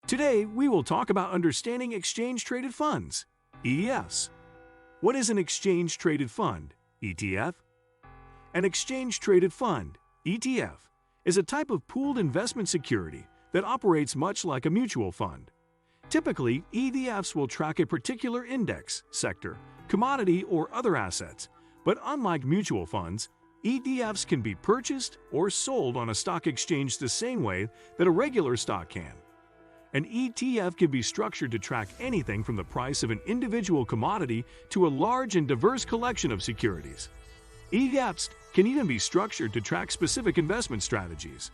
Today, we will talk about understanding exchange-traded funds, ETFs. What is an exchange-traded fund, ETF? An exchange-traded fund, ETF, is a type of pooled investment security that operates much like a mutual fund. Typically, ETFs will track a particular index, sector, commodity, or other assets, but unlike mutual funds, ETFs can be purchased or sold on a stock exchange the same way that a regular stock can. An ETF can be structured to track anything from the price of an individual commodity to a large and diverse collection of securities. ETFs can even be structured to track specific investment strategies.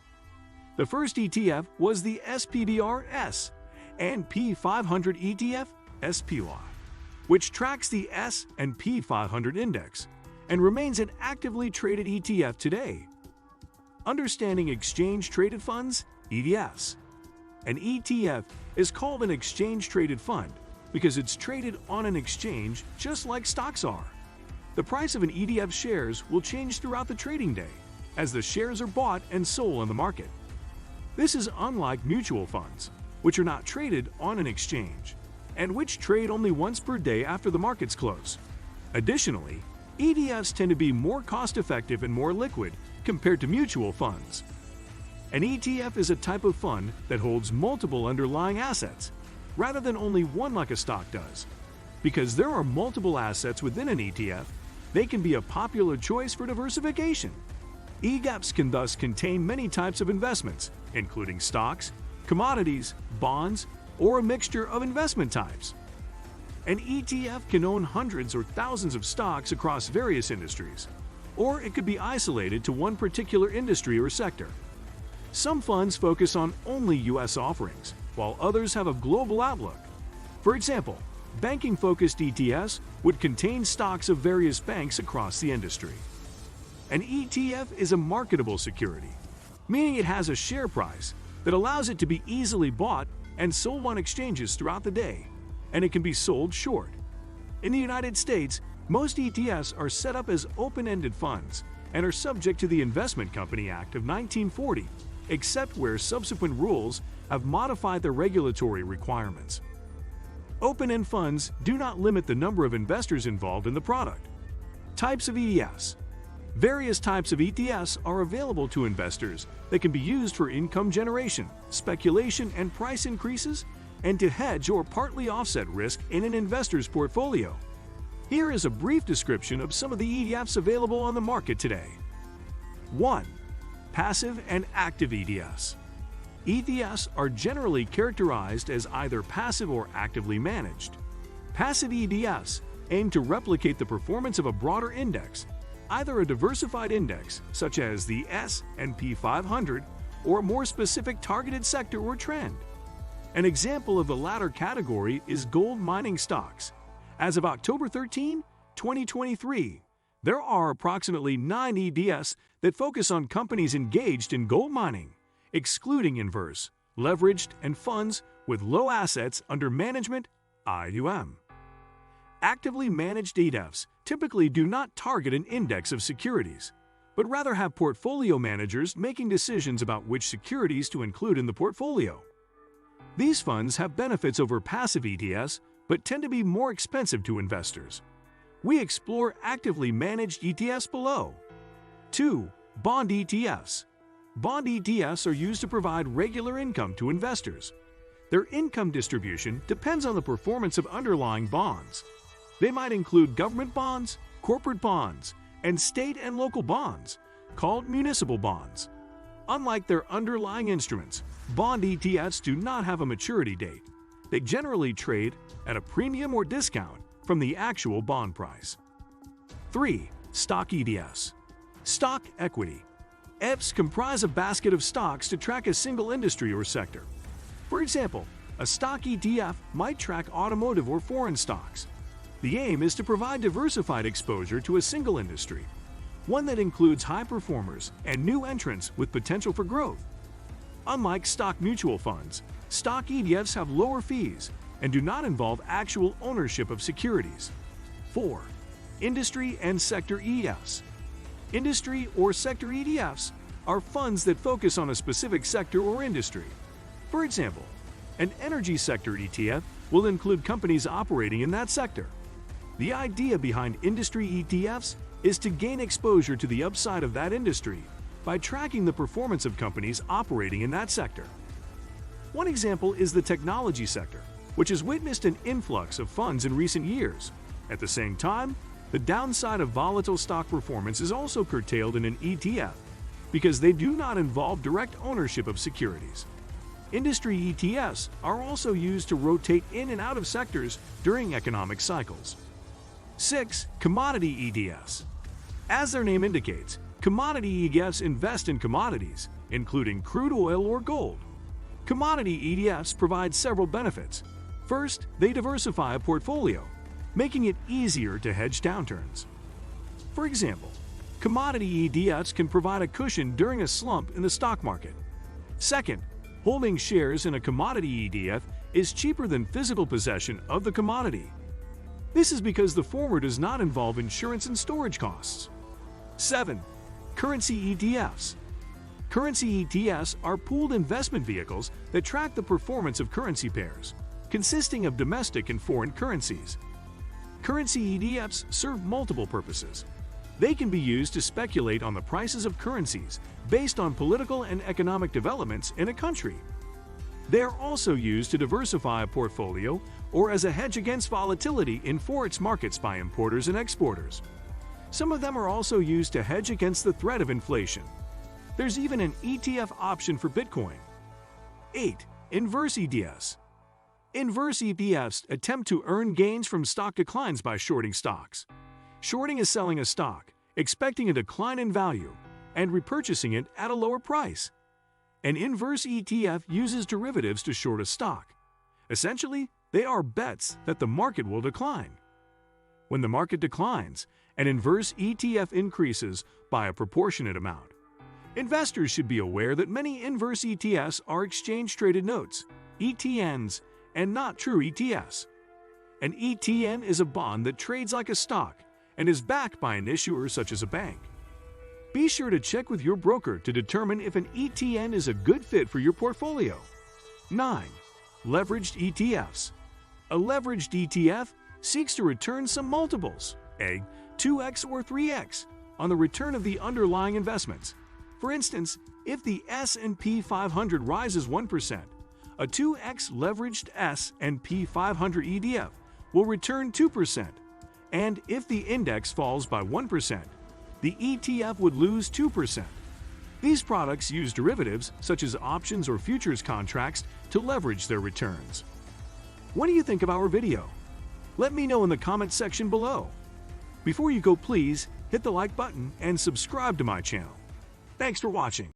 The first ETF was the SPDR S&P 500 ETF, SPY, which tracks the S&P 500 index and remains an actively traded ETF today. Understanding exchange-traded funds, ETFs. An ETF is called an exchange-traded fund because it's traded on an exchange just like stocks are. The price of an ETF shares will change throughout the trading day as the shares are bought and sold on the market. This is unlike mutual funds, which are not traded on an exchange and which trade only once per day after the markets close. Additionally, ETFs tend to be more cost-effective and more liquid compared to mutual funds. An ETF is a type of fund that holds multiple underlying assets, rather than only one like a stock does. Because there are multiple assets within an ETF, they can be a popular choice for diversification. ETFs can thus contain many types of investments, including stocks, commodities, bonds, or a mixture of investment types. An ETF can own hundreds or thousands of stocks across various industries, or it could be isolated to one particular industry or sector. Some funds focus on only U.S. offerings, while others have a global outlook. For example, banking-focused ETFs would contain stocks of various banks across the industry. An ETF is a marketable security, meaning it has a share price that allows it to be easily bought and sold on exchanges throughout the day, and it can be sold short. In the United States, most ETFs are set up as open-ended funds and are subject to the Investment Company Act of 1940, except where subsequent rules have modified the regulatory requirements. Open-end funds do not limit the number of investors involved in the product. Types of ETFs. Various types of ETFs are available to investors that can be used for income generation, speculation and price increases, and to hedge or partly offset risk in an investor's portfolio. Here is a brief description of some of the ETFs available on the market today. 1. Passive and active ETFs. ETFs are generally characterized as either passive or actively managed. Passive ETFs aim to replicate the performance of a broader index, either a diversified index such as the S&P 500 or a more specific targeted sector or trend. An example of the latter category is gold mining stocks. As of October 13, 2023, there are approximately 9 ETFs that focus on companies engaged in gold mining, excluding inverse, leveraged, and funds with low assets under management (IUM). Actively managed ETFs typically do not target an index of securities, but rather have portfolio managers making decisions about which securities to include in the portfolio. These funds have benefits over passive ETFs, but tend to be more expensive to investors. We explore actively managed ETFs below. 2. Bond ETFs. Bond ETFs are used to provide regular income to investors. Their income distribution depends on the performance of underlying bonds. They might include government bonds, corporate bonds, and state and local bonds, called municipal bonds. Unlike their underlying instruments, bond ETFs do not have a maturity date. They generally trade at a premium or discount from the actual bond price. 3. Stock ETFs. Stock equity. ETFs comprise a basket of stocks to track a single industry or sector. For example, a stock ETF might track automotive or foreign stocks. The aim is to provide diversified exposure to a single industry, one that includes high performers and new entrants with potential for growth. Unlike stock mutual funds, stock ETFs have lower fees and do not involve actual ownership of securities. 4. Industry and sector ETFs. Industry or sector ETFs are funds that focus on a specific sector or industry. For example, An energy sector ETF will include companies operating in that sector. The idea behind industry ETFs is to gain exposure to the upside of that industry by tracking the performance of companies operating in that sector. One example is the technology sector, which has witnessed an influx of funds in recent years. At the same time, the downside of volatile stock performance is also curtailed in an ETF because they do not involve direct ownership of securities. Industry ETFs are also used to rotate in and out of sectors during economic cycles. 6. Commodity ETFs. As their name indicates, commodity ETFs invest in commodities, including crude oil or gold. Commodity ETFs provide several benefits. First, they diversify a portfolio, making it easier to hedge downturns. For example, commodity ETFs can provide a cushion during a slump in the stock market. Second, holding shares in a commodity ETF is cheaper than physical possession of the commodity. This is because the former does not involve insurance and storage costs. 7. Currency ETFs. Currency ETFs are pooled investment vehicles that track the performance of currency pairs, consisting of domestic and foreign currencies. Currency ETFs serve multiple purposes. They can be used to speculate on the prices of currencies based on political and economic developments in a country. They are also used to diversify a portfolio or as a hedge against volatility in forex markets by importers and exporters. Some of them are also used to hedge against the threat of inflation. There's even an ETF option for Bitcoin. 8. Inverse ETFs. Inverse ETFs attempt to earn gains from stock declines by shorting stocks. Shorting is selling a stock, expecting a decline in value, and repurchasing it at a lower price. An inverse ETF uses derivatives to short a stock. Essentially, they are bets that the market will decline. When the market declines, an inverse ETF increases by a proportionate amount. Investors should be aware that many inverse ETFs are exchange-traded notes, ETNs, and not true ETFs. An ETN is a bond that trades like a stock and is backed by an issuer such as a bank. Be sure to check with your broker to determine if an ETN is a good fit for your portfolio. 9. Leveraged ETFs. A leveraged ETF seeks to return some multiples, 2x or 3x, on the return of the underlying investments. For instance, if the S&P 500 rises 1%, a 2x leveraged S&P 500 ETF will return 2%, and if the index falls by 1%, the ETF would lose 2%. These products use derivatives, such as options or futures contracts, to leverage their returns. What do you think of our video? Let me know in the comment section below. Before you go, please hit the like button and subscribe to my channel. Thanks for watching.